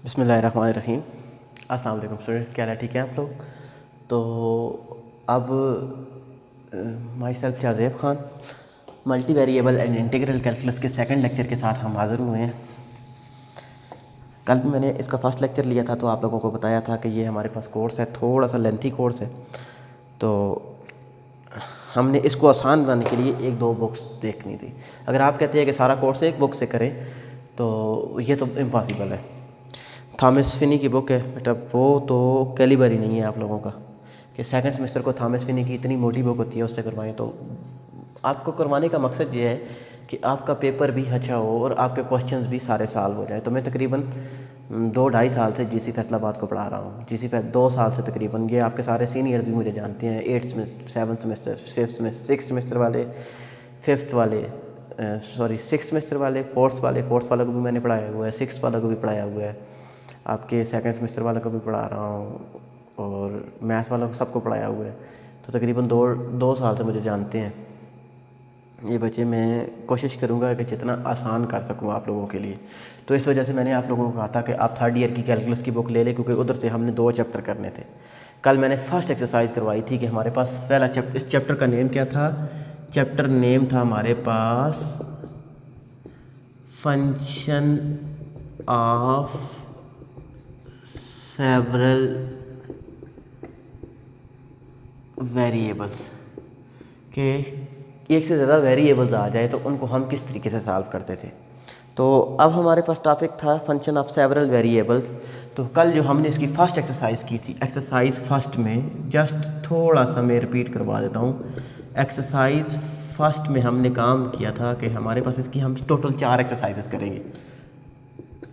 बिस्मिल्लाहिर्रहमानिर्रहीम। अस्सलाम वालेकुम स्टूडेंट्स, क्या हाल है? ठीक है आप लोग? तो अब my self Shahzeb Khan multi variable and integral calculus के सेकंड लेक्चर के साथ हम हाज़िर हुए हैं। कल भी मैंने इसका फर्स्ट लेक्चर लिया था तो आप लोगों को बताया था कि ये हमारे पास कोर्स है, थोड़ा सा लेंथी कोर्स है, तो हमने इसको आसान बनाने के लिए एक दो बुक्स देखनी थी। अगर आप कहते हैं कि सारा कोर्स एक बुक से करें तो ये तो इम्पॉसिबल है। थॉमस फिनी की बुक है बेटा, वो तो कैलिबर ही नहीं है आप लोगों का कि सेकंड सेमेस्टर को थॉमस फिनी की इतनी मोटी बुक होती है उससे करवाएं। तो आपको करवाने का मकसद ये है कि आपका पेपर भी अच्छा हो और आपके क्वेश्चंस भी सारे सॉल्व हो जाए। तो मैं तकरीबन 2-2.5 साल से जीसी फैसलाबाद को पढ़ा रहा हूँ। 2 साल से तकरीबन, ये आपके सारे सीनियर्स भी मुझे जानते हैं। 8th semester, 7th semester, 5th semester, 6th semester वाले, 5th वाले, सॉरी 6th सेमेस्टर वाले, 4th वाले, 4th वालों को भी मैंने पढ़ाया हुआ है, 6th वालों को भी पढ़ाया हुआ है, आपके सेकंड सेमेस्टर वालों को भी पढ़ा रहा हूँ और मैथ्स वालों को सबको पढ़ाया हुआ है। तो तकरीबन 2 साल से मुझे जानते हैं ये बच्चे। मैं कोशिश करूँगा कि जितना आसान कर सकूँ आप लोगों के लिए। तो इस वजह से मैंने आप लोगों को कहा था कि आप 3rd ईयर की कैलकुलस की बुक ले लें, क्योंकि उधर से हमने 2 चैप्टर करने थे। कल मैंने फर्स्ट एक्सरसाइज करवाई थी कि हमारे पास पहला चैप्टर, इस चैप्टर का नेम क्या था? चैप्टर नेम था हमारे पास फंक्शन ऑफ सेवरल वेरिएबल्स के एक से ज़्यादा वेरिएबल्स आ जाए तो उनको हम किस तरीके से सॉल्व करते थे। तो अब हमारे पास टॉपिक था फंक्शन ऑफ सेवरल वेरिएबल्स। तो कल जो हमने इसकी फ़र्स्ट एक्सरसाइज की थी, एक्सरसाइज फर्स्ट में जस्ट थोड़ा सा मैं रिपीट करवा देता हूँ। एक्सरसाइज फर्स्ट में हमने काम किया था कि हमारे पास इसकी हम टोटल 4 एक्सरसाइजेस करेंगे।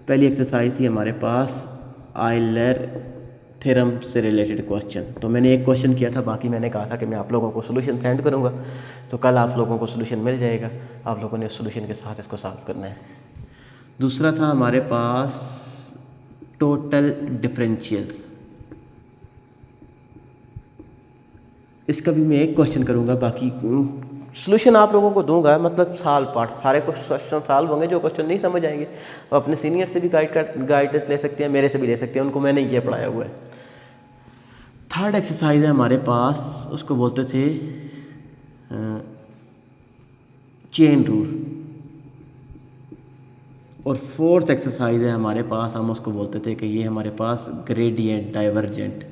पहली एक्सरसाइज थी हमारे पास आयलर थ्योरम से रिलेटेड क्वेश्चन। तो मैंने एक क्वेश्चन किया था, बाकी मैंने कहा था कि मैं आप लोगों को सोल्यूशन सेंड करूंगा, तो कल आप लोगों को सोल्यूशन मिल जाएगा। आप लोगों ने सोल्यूशन के साथ इसको सॉल्व करना है। दूसरा था हमारे पास टोटल डिफरेंशियल्स। इसका भी मैं एक क्वेश्चन करूंगा, बाकी सोल्यूशन आप लोगों को दूंगा, मतलब साल पार्ट सारे क्वेश्चन सॉल्व होंगे। जो क्वेश्चन नहीं समझ आएंगे वो अपने सीनियर से भी गाइडेंस ले सकते हैं, मेरे से भी ले सकते हैं, उनको मैंने ये पढ़ाया हुआ है। थर्ड एक्सरसाइज है हमारे पास, उसको बोलते थे चेन रूल। और फोर्थ एक्सरसाइज है हमारे पास, हम उसको बोलते थे कि ये हमारे पास ग्रेडियंट डाइवर्जेंट,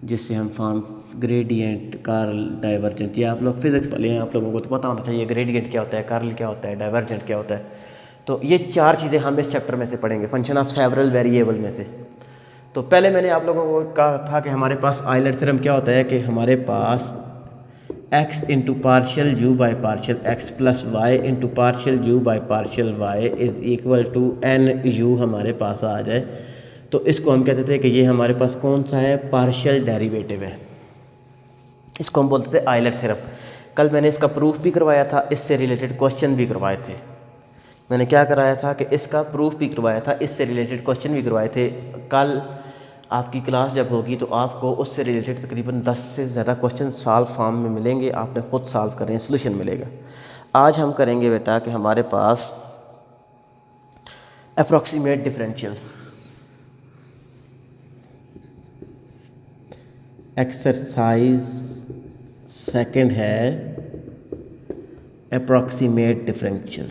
जिससे हम फॉर्म ग्रेडियंट कर्ल डाइवर्जेंट। ये आप लोग फिजिक्स वाले हैं, आप लोगों को तो पता होना चाहिए ग्रेडियंट क्या होता है, कर्ल क्या होता है, डाइवर्जेंट क्या होता है। तो ये 4 चीज़ें हम इस चैप्टर में से पढ़ेंगे, फंक्शन ऑफ सेवरल वेरिएबल में से। तो पहले मैंने आप लोगों को कहा था कि हमारे पास आयलर थ्योरम क्या होता है कि हमारे पास x into partial u by partial x plus y into partial u by partial y is equal to n u हमारे पास आ जाए। तो इसको हम कहते थे कि ये हमारे पास कौन सा है? पार्शियल डेरिवेटिव है। इसको हम बोलते थे आयलर थ्योरम। कल मैंने इसका प्रूफ भी करवाया था, इससे रिलेटेड क्वेश्चन भी करवाए थे। मैंने क्या कराया था कि इसका प्रूफ भी करवाया था, इससे रिलेटेड क्वेश्चन भी करवाए थे। कल आपकी क्लास जब होगी तो आपको उससे रिलेटेड तकरीबन 10 से ज़्यादा क्वेश्चन सॉल्व फॉर्म में मिलेंगे, आपने खुद सॉल्व करने, सोल्यूशन मिलेगा। आज हम करेंगे बेटा कि हमारे पास अप्रॉक्सीमेट डिफरेंशियल्स। एक्सरसाइज सेकंड है अप्रॉक्सीमेट डिफरेंशियल।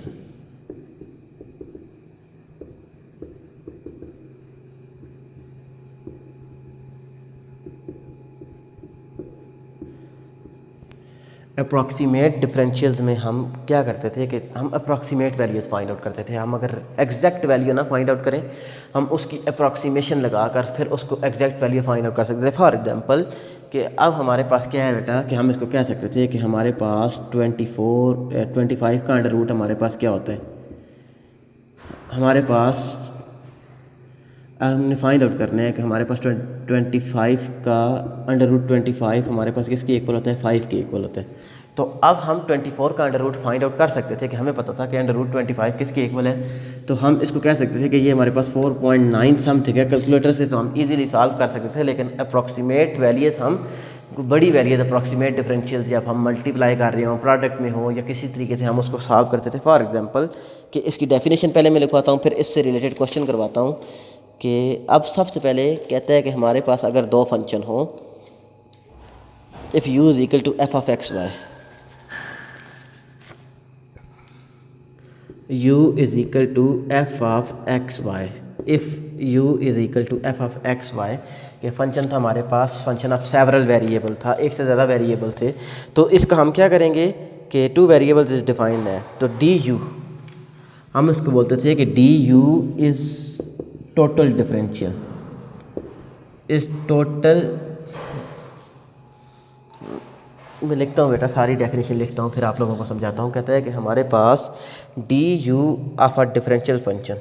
अप्रॉक्सीमेट डिफरेंशियल्स में हम क्या करते थे कि हम अप्रॉक्सीमेट वैल्यूज़ फाइंड आउट करते थे। हम अगर एग्जैक्ट वैल्यू ना फाइंड आउट करें, हम उसकी अप्रॉक्सीमेशन लगाकर फिर उसको एग्जैक्ट वैल्यू फाइंड आउट कर सकते थे। फॉर एग्जांपल कि अब हमारे पास क्या है बेटा कि हम इसको कह सकते थे कि हमारे पास 25 का अंडर रूट हमारे पास क्या होता है? हमारे पास हमने फाइंड आउट करना है कि हमारे पास 25 का अंडर रूट 25 हमारे पास किसके इक्वल होता है? 5 के इक्वल होता है। तो अब हम 24 का अंडर रूट फाइंड आउट कर सकते थे कि हमें पता था कि अंडर रूट 25 किसके इक्वल है। तो हम इसको कह सकते थे कि ये हमारे पास 4.9 समथिंग है। कैलकुलेटर से तो हम इजीली सॉल्व कर सकते थे, लेकिन अप्रॉक्सीमेट वैल्यूज हम बड़ी वैल्यूज अप्रॉक्सीमेट डिफरेंशियल जब हम मल्टीप्लाई कर रहे हो, प्रोडक्ट में हो या किसी तरीके से हम उसको सॉल्व करते थे। फॉर एग्जांपल कि इसकी डेफिनेशन पहले मैं लिखवाता हूँ, फिर इससे रिलेटेड क्वेश्चन करवाता हूँ कि अब सबसे पहले कहता है कि हमारे पास अगर दो फंक्शन हो, if u is equal to f of x y, u is equal to f of x y, if u is equal to f of x y, कि फंक्शन था हमारे पास, फंक्शन ऑफ सेवरल वेरिएबल था, एक से ज़्यादा variable थे, तो इसका हम क्या करेंगे कि टू वेरिएबल्स इज डिफाइंड है, तो डी यू हम इसको बोलते थे कि d you is total differential, is total, मैं लिखता हूँ बेटा, सारी डेफिनेशन लिखता हूँ फिर आप लोगों को समझाता हूँ। कहता है कि हमारे पास D you of a differential function,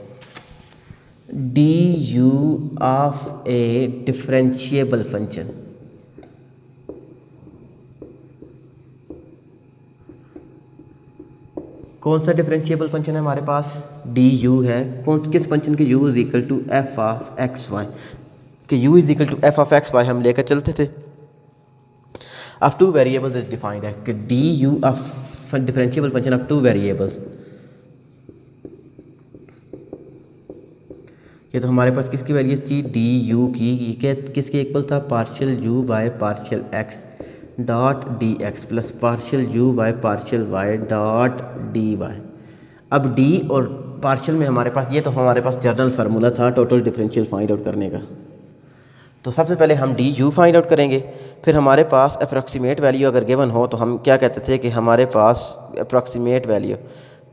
D you of a differentiable function, कौन सा डिफरेंशिएबल फंक्शन है हमारे पास, डी यू है, कौन किस फंक्शन के, u is equal to f of x y, कि u is equal to f of x y हम लेकर चलते थे। Of two variables is defined है कि d you of differentiable function of two variables, ये तो हमारे पास किसकी वैल्यूज थी, डी यू की, ये क्या किसके इक्वल था, partial u by partial x dot d x plus partial u by partial y dot d y. अब डी और पार्शियल में हमारे पास, ये तो हमारे पास जनरल फार्मूला था टोटल डिफरेंशियल फाइंड आउट करने का, तो सबसे पहले हम डी यू फाइंड आउट करेंगे, फिर हमारे पास अप्रॉक्सीमेट वैल्यू अगर गिवन हो तो हम क्या कहते थे कि हमारे पास अप्रॉक्सीमेट वैल्यू,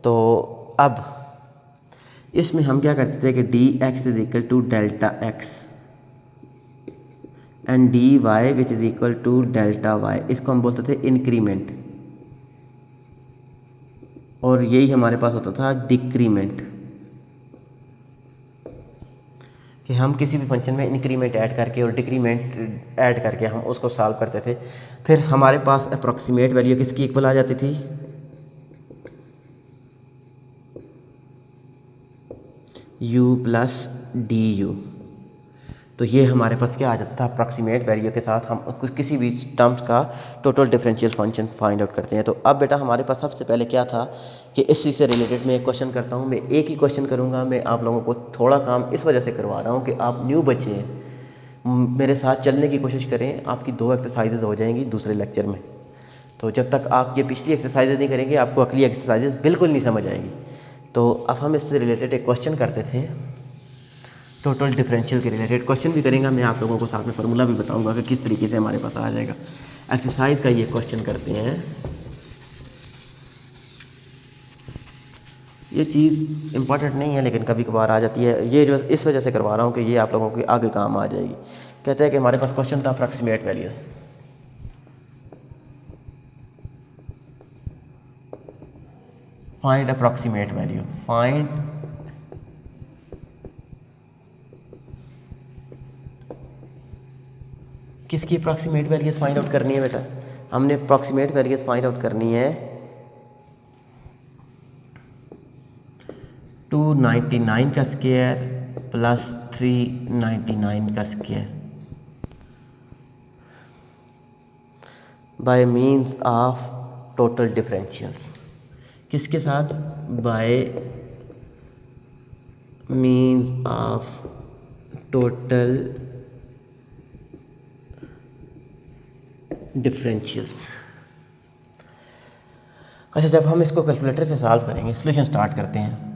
तो अब इसमें हम क्या करते थे कि d x is equal to delta x and d y which is equal to delta y, इसको हम बोलते थे इंक्रीमेंट, और यही हमारे पास होता था डिक्रीमेंट, कि हम किसी भी फंक्शन में इंक्रीमेंट ऐड करके और डिक्रीमेंट ऐड करके हम उसको सॉल्व करते थे। फिर हमारे पास अप्रॉक्सीमेट वैल्यू किसकी इक्वल आ जाती थी, u प्लस डी यू, तो ये हमारे पास क्या आ जाता था, अप्रॉक्सीमेट वैल्यू के साथ हम किसी भी टर्म्स का total differential function find out करते हैं। तो अब बेटा हमारे पास सबसे पहले क्या था कि इस चीज़ से रिलेटेड मैं एक क्वेश्चन करता हूँ, मैं एक ही क्वेश्चन करूँगा, मैं आप लोगों को थोड़ा काम इस वजह से करवा रहा हूँ कि आप न्यू बच्चे हैं, मेरे साथ चलने की कोशिश करें, आपकी 2 एक्सरसाइजेज हो जाएंगी दूसरे लेक्चर में, तो जब तक आप ये पिछली एक्सरसाइजेज नहीं करेंगे आपको अगली एक्सरसाइजेज बिल्कुल नहीं समझ आएगी। तो अब हम इससे रिलेटेड एक क्वेश्चन करते थे, टोटल डिफरेंशियल के रिलेटेड क्वेश्चन भी करेंगे, मैं आप लोगों को साथ में फार्मूला भी बताऊंगा कि किस तरीके से हमारे पास आ जाएगा। एक्सरसाइज का ये क्वेश्चन करते हैं, ये चीज़ इंपॉर्टेंट नहीं है लेकिन कभी कभार आ जाती है, ये जो इस वजह से करवा रहा हूँ कि ये आप लोगों के आगे काम आ जाएगी। कहते हैं कि हमारे पास क्वेश्चन था approximate values, find approximate value, find किसकी अप्रॉक्सीमेट वैल्यूज फाइंड आउट करनी है बेटा, हमने अप्रॉक्सीमेट वैल्यूज फाइंड आउट करनी है 299 का स्क्वायर प्लस 399 का square by means of total differentials, किसके साथ, bye means of total differentials. अच्छा, जब हम इसको कैलकुलेटर से सॉल्व करेंगे, सॉल्यूशन स्टार्ट करते हैं,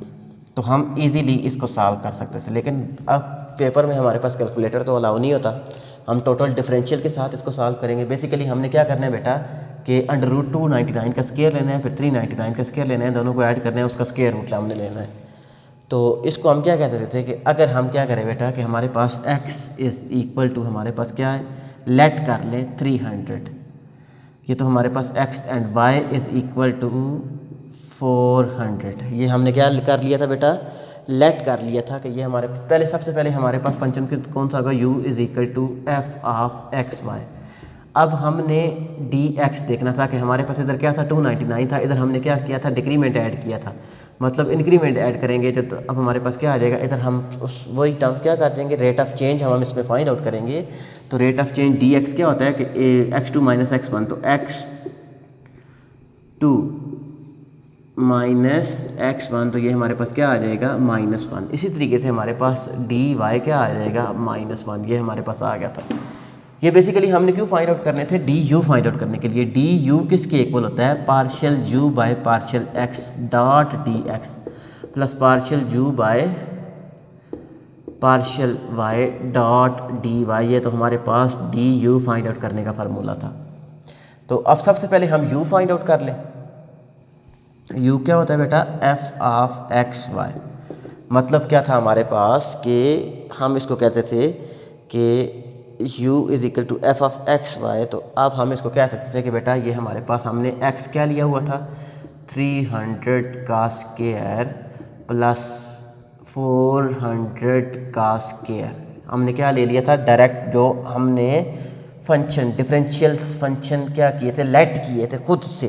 तो हम इजीली इसको सॉल्व कर सकते थे, लेकिन अब पेपर में हमारे पास कैलकुलेटर तो अलाउ नहीं होता, हम टोटल डिफरेंशियल के साथ इसको सॉल्व करेंगे। बेसिकली हमने क्या करना है बेटा कि अंडर रूट 299 का स्क्वायर लेना है, फिर 399 का स्क्वायर लेना है, दोनों को ऐड करना है, उसका स्क्वायर रूट हमने लेना है। तो इसको हम क्या कहते थे कि अगर हम क्या करें बेटा कि हमारे पास x इज़ इक्वल टू, हमारे पास क्या है, लेट कर लें 300, ये तो हमारे पास x and y is equal to 400, ये हमने क्या कर लिया था बेटा, लेट कर लिया था कि ये हमारे पहले, सबसे पहले हमारे पास फंक्शन कौन सा होगा, u is equal to f of x y. अब हमने डी एक्स देखना था कि हमारे पास इधर क्या था 299 था, इधर हमने क्या किया था, डिक्रीमेंट ऐड किया था, मतलब इंक्रीमेंट ऐड करेंगे जो, तो अब हमारे पास क्या आ जाएगा, इधर हम उस वही टर्म क्या कर देंगे, रेट ऑफ चेंज हम इसमें फाइंड आउट करेंगे। तो rate of change D x क्या होता है कि x2 माइनस x1, तो x2 -x1, तो ये हमारे पास क्या आ जाएगा -1। इसी तरीके से हमारे पास dy क्या आ जाएगा -1, ये हमारे पास आ गया था। ये बेसिकली हमने क्यों फाइंड आउट करने थे, डी यू फाइंड आउट करने के लिए। डी यू किसके इक्वल होता है, partial u by partial x dot d x plus partial u by partial y dot d y. ये तो हमारे पास डी यू फाइंड आउट करने का फार्मूला था। तो अब सबसे पहले हम यू फाइंड आउट कर लें। यू क्या होता है बेटा, एफ ऑफ एक्स वाई। मतलब क्या था हमारे पास कि हम इसको कहते थे कि u is equal to f of x y. तो अब हम इसको कह सकते थे कि बेटा ये हमारे पास हमने x क्या लिया हुआ था, 300 का स्क्वायर प्लस 400 का स्क्वायर। हमने क्या ले लिया था, डायरेक्ट जो हमने फंक्शन डिफरेंशियल फंक्शन क्या किए थे, लेट किए थे खुद से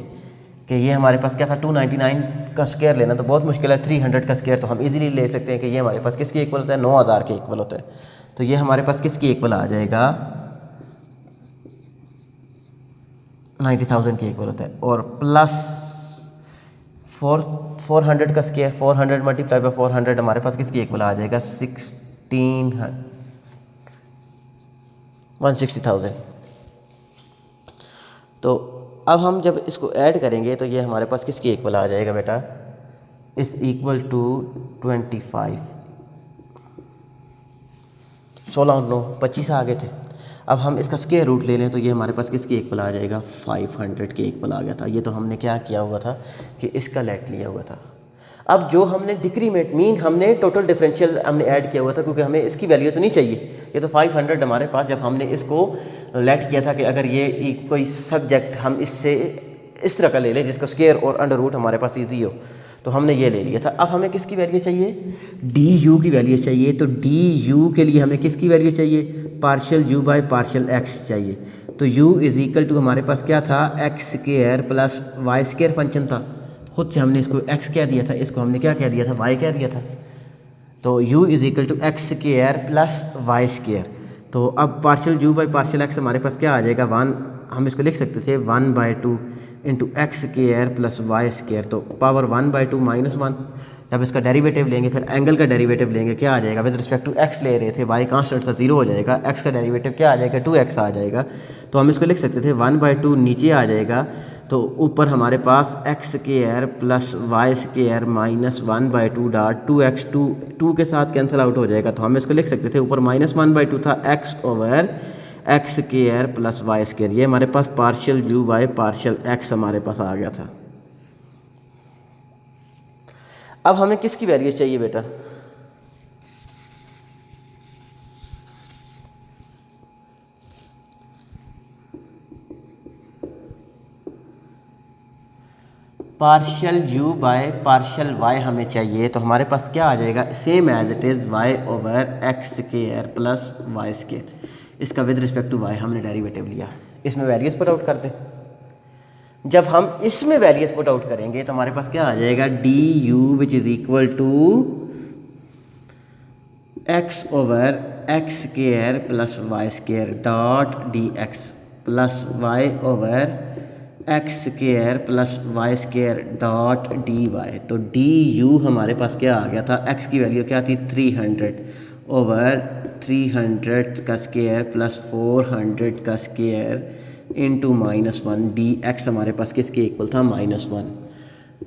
कि ये हमारे पास क्या था 299 का स्क्वायर लेना तो बहुत मुश्किल है, 300 का स्क्वायर तो हम इजीली ले सकते हैं कि ये हमारे पास किसके इक्वल होता है, 9000 के इक्वल होता है। तो ये हमारे पास किसके इक्वल आ जाएगा, 90,000 के इक्वल होता है। और प्लस 400 का स्क्वायर, 400 मल्टीप्लाई बाय 400 हमारे पास किसके इक्वल आ जाएगा, 160,000। तो अब हम जब इसको ऐड करेंगे तो ये हमारे पास किसके इक्वल आ जाएगा बेटा, इस इक्वल टू 25, 16 और 9 25 आ गए थे। अब हम इसका स्क्वायर रूट ले लें तो ये हमारे पास किसके इक्वल आ जाएगा, 500 के इक्वल आ गया था। ये तो हमने क्या किया हुआ था कि इसका लेट लिया हुआ था। अब जो हमने डिक्रीमेंट मीन हमने टोटल डिफरेंशियल हमने ऐड किया हुआ था क्योंकि हमें इसकी वैल्यू तो नहीं चाहिए। ये तो 500 हमारे पास जब हमने इसको लेट किया था कि अगर ये कोई सब्जेक्ट हम इससे इस तरह का ले लें जिसका स्क्वायर और अंडर रूट हमारे पास ईजी हो, तो हमने ये ले लिया था। अब हमें किसकी वैल्यू चाहिए, डी यू की वैल्यू चाहिए। तो डी यू के लिए हमें किसकी वैल्यू चाहिए, partial u by partial x चाहिए। तो u इज़ इक्वल टू हमारे पास क्या था, x square plus y square function था। खुद से हमने इसको x क्या दिया था, इसको हमने क्या दिया था, y क्या दिया था। तो u is equal to x square plus y square. तो अब partial u by partial x हमारे पास क्या आ जाएगा, 1। हम इसको लिख सकते थे 1/2 into x square plus y square. तो पावर 1/2 -1। जब इसका डेरिवेटिव लेंगे फिर एंगल का डेरिवेटिव लेंगे, क्या आ जाएगा, विद रिस्पेक्ट टू x ले रहे थे, y कांस्टेंट सा 0 हो जाएगा, x का डेरिवेटिव क्या आ जाएगा, 2x आ जाएगा। तो हम इसको लिख सकते थे 1/2 नीचे आ जाएगा, तो ऊपर हमारे पास x square plus y square minus 1/2 dot 2x 2 के साथ कैंसिल आउट हो जाएगा। तो हम इसको लिख सकते थे, ऊपर -1/2 था, x over x square plus y square. ये हमारे पास partial u by partial x हमारे पास आ गया था। अब हमें किसकी वैल्यू चाहिए बेटा, partial u by partial y हमें चाहिए। तो हमारे पास क्या आ जाएगा, same as it is y over x square plus y square. इसका विद रिस्पेक्ट टू वाई हमने डेरिवेटिव लिया, इसमें वैल्यूज पुट आउट कर दें। जब हम इसमें वैल्यूज पुट आउट करेंगे तो हमारे पास क्या आ जाएगा, d u which is equal to x over x square plus y square dot d x plus y over x square plus y square dot d y. तो डी यू हमारे पास क्या आ गया था, एक्स की वैल्यू क्या थी 300 over 300 का स्क्वायर प्लस 400 का स्क्वायर इंटू -1। डी एक्स हमारे पास किसके इक्वल था, -1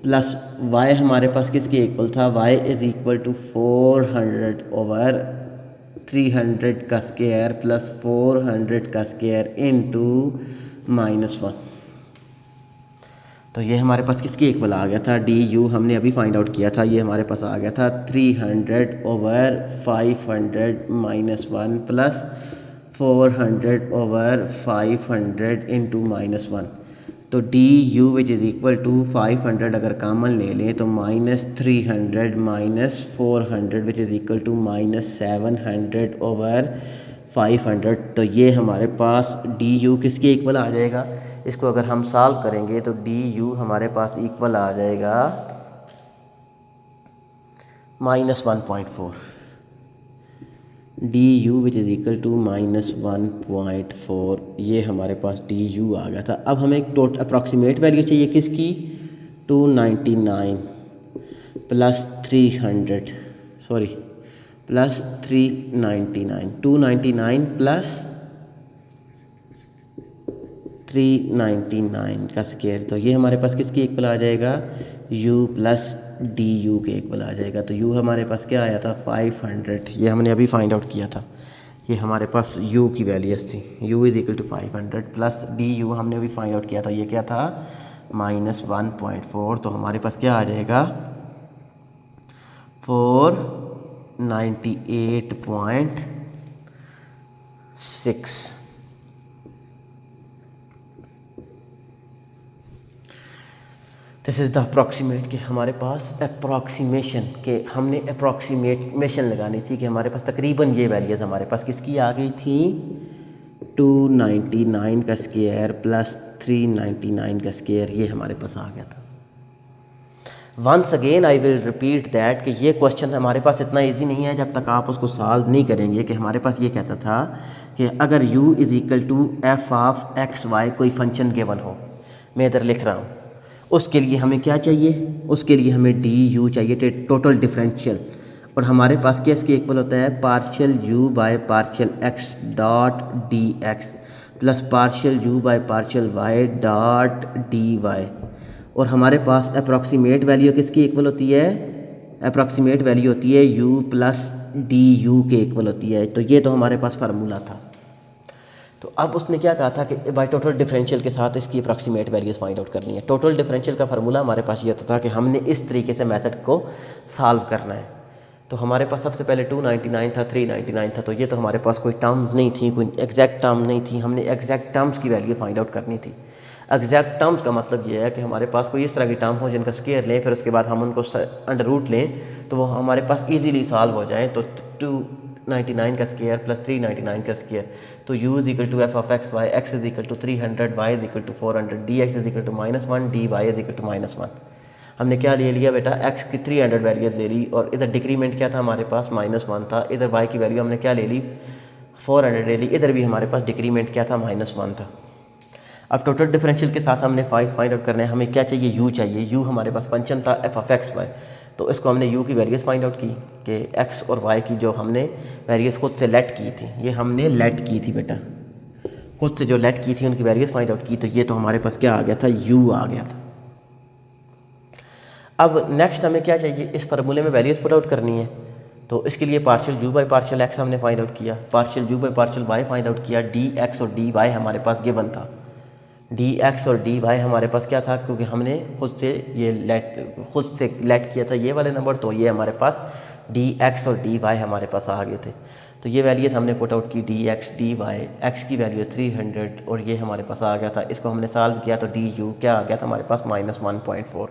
प्लस वाई हमारे पास किसके इक्वल था, y is equal to 400 over 300 का स्क्वायर प्लस 400 का स्क्वायर इंटू -1। तो ये हमारे पास किसके इक्वल आ गया था, डी यू हमने अभी फाइंड आउट किया था, ये हमारे पास आ गया था 300 ओवर 500 -1 प्लस 400 ओवर 500 इंटू -1। तो d u which is equal to 500 अगर कॉमन ले लें तो -300 -400 which is equal to -700 over 500। तो ये हमारे पास डी यू किसके इक्वल आ जाएगा, इसको अगर हम सॉल्व करेंगे तो डी यू हमारे पास इक्वल आ जाएगा -1.4। D u which is equal to -1.4। ये हमारे पास डी यू आ गया था। अब हमें एक अप्रॉक्सीमेट वैल्यू चाहिए किसकी, 299 प्लस 300 सॉरी प्लस 399 299 प्लस 399 का स्केयर, तो ये हमारे पास किसके इक्वल आ जाएगा, u प्लस डी यू के इक्वल आ जाएगा। तो u हमारे पास क्या आया था 500, ये हमने अभी फाइंड आउट किया था। ये हमारे पास u की वैल्यूज थी, u is equal to 500 plus d u हमने अभी फाइंड आउट किया था, ये क्या था -1.4। तो हमारे पास क्या आ जाएगा 498.6। दिस इज़ द अप्रॉक्सीमेट कि हमारे पास अप्रॉक्सीमेशन के हमने अप्रॉक्सीमेशन लगानी थी कि हमारे पास तकरीबन ये वैल्यूज़ हमारे पास किसकी आ गई थी 299 का स्केयर प्लस 399 का स्केयर, ये हमारे पास आ गया था। Once again I will repeat that कि ये क्वेश्चन हमारे पास इतना इजी नहीं है जब तक आप उसको सॉल्व नहीं करेंगे। कि हमारे पास ये कहता था कि अगर u is equal to f of x y कोई फंक्शन गिवन हो, मैं इधर लिख रहा हूँ, उसके लिए हमें क्या चाहिए, उसके लिए हमें डी यू चाहिए, टोटल डिफरेंशियल। और हमारे पास क्या इसके इक्वल होता है partial u by partial x dot d x plus partial u by partial y dot d y. और हमारे पास अप्रॉक्सीमेट वैल्यू किसकी इक्वल होती है, अप्रॉक्सीमेट वैल्यू होती है u प्लस डी यू के इक्वल होती है। तो ये तो हमारे पास फार्मूला था। तो अब उसने क्या कहा था कि बाय टोटल डिफरेंशियल के साथ इसकी अप्रॉक्सीमेट वैल्यूज़ फाइंड आउट करनी है। टोटल डिफरेंशियल का फार्मूला हमारे पास ये होता था कि हमने इस तरीके से मेथड को सॉल्व करना है। तो हमारे पास सबसे पहले 299 था, 399 था, तो ये तो हमारे पास कोई टर्म नहीं थी, कोई एग्जैक्ट टर्म नहीं थी, हमने एग्जैक्ट टर्म्स की वैल्यू फाइंड आउट करनी थी। एग्जैक्ट टर्म्स का मतलब ये है कि हमारे पास कोई इस तरह की टर्म हो जिनका स्केयर लें, फिर उसके बाद हम उनको अंडर रूट लें तो वो हमारे पास ईजीली सॉल्व हो जाए। तो 299 का स्केयर प्लस 399 का स्केयर, तो u is equal to f of x y, x is equal to 300, y is equal to 400, d x is equal to -1, d y is equal to -1। हमने क्या ले लिया बेटा, x की 300 वैल्यूज ले ली, और इधर डिक्रीमेंट क्या था हमारे पास -1 था, इधर y की वैल्यू हमने क्या ले ली 400 ले ली, इधर भी हमारे पास डिक्रीमेंट क्या था -1 था। अब टोटल डिफरेंशियल के साथ हमने फाइंड आउट करना है, हमें क्या चाहिए u चाहिए। u हमारे पास फंक्शन था एफ ऑफ एक्स वाई, तो इसको हमने u की वैल्यूज़ फाइंड आउट की कि x और y की जो हमने वैल्यूज़ खुद से लेट की थी, ये हमने लेट की थी बेटा, खुद से जो लेट की थी उनकी वैल्यूज़ फाइंड आउट की। तो ये तो हमारे पास क्या आ गया था, u आ गया था। अब नेक्स्ट हमें क्या चाहिए, इस फार्मूले में वैल्यूज़ पुट आउट करनी है। तो इसके लिए partial u by partial x हमने फाइंड आउट किया, partial u by partial y find out किया, डी एक्स और डी वाई हमारे पास गिवन था। डी एक्स और डी वाई हमारे पास क्या था, क्योंकि हमने खुद से लेट किया था ये वाले नंबर, तो ये हमारे पास डी एक्स और डी वाई हमारे पास आ गए थे। तो ये वैल्यूज़ हमने पुट आउट की, d x d y, x की वैल्यू 300 और ये हमारे पास आ गया था। इसको हमने सॉल्व किया तो डी यू क्या आ गया था हमारे पास -1.4,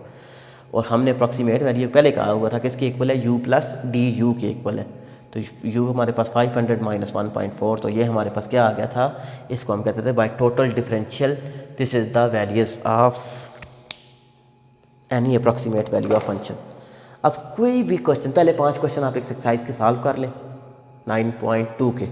और हमने अप्रॉक्सीमेट वैल्यू पहले कहा हुआ था किसके इक्वल है, u प्लस डी यू के इक्वल है। तो u हमारे पास 500 -1.4, तो ये हमारे पास क्या आ गया था, इसको हम कहते थे by total differential, this is the values of any approximate value of function. अब कोई भी क्वेश्चन, पहले 5 क्वेश्चन आप एक एक्सरसाइज के सॉल्व कर लें, 9.2 के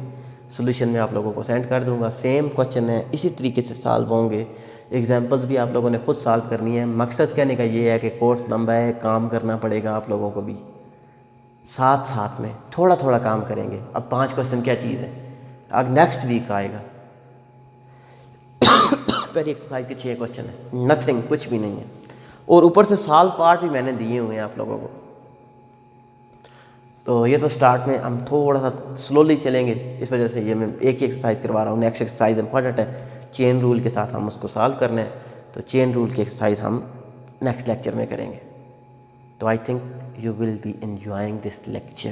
सोल्यूशन में आप लोगों को सेंड कर दूंगा। सेम क्वेश्चन है, इसी तरीके से सॉल्व होंगे, एग्जांपल्स भी आप लोगों ने खुद सॉल्व करनी है। मकसद कहने का ये है कि कोर्स लंबा है, काम करना पड़ेगा आप लोगों को भी, साथ साथ में थोड़ा थोड़ा काम करेंगे। अब 5 क्वेश्चन क्या चीज़ है, अब नेक्स्ट वीक आएगा। पहली एक्सरसाइज के 6 क्वेश्चन है, नथिंग, कुछ भी नहीं है, और ऊपर से सॉल्व पार्ट भी मैंने दिए हुए हैं आप लोगों को। तो ये तो स्टार्ट में हम थोड़ा सा स्लोली चलेंगे, इस वजह से ये मैं एक ही एक्सरसाइज करवा रहा हूँ। नेक्स्ट एक्सरसाइज इंपॉर्टेंट है, चेन रूल के साथ हम उसको सॉल्व करना है, तो चेन रूल की एक्सरसाइज हम नेक्स्ट लेक्चर में करेंगे। तो I think you will be enjoying this lecture.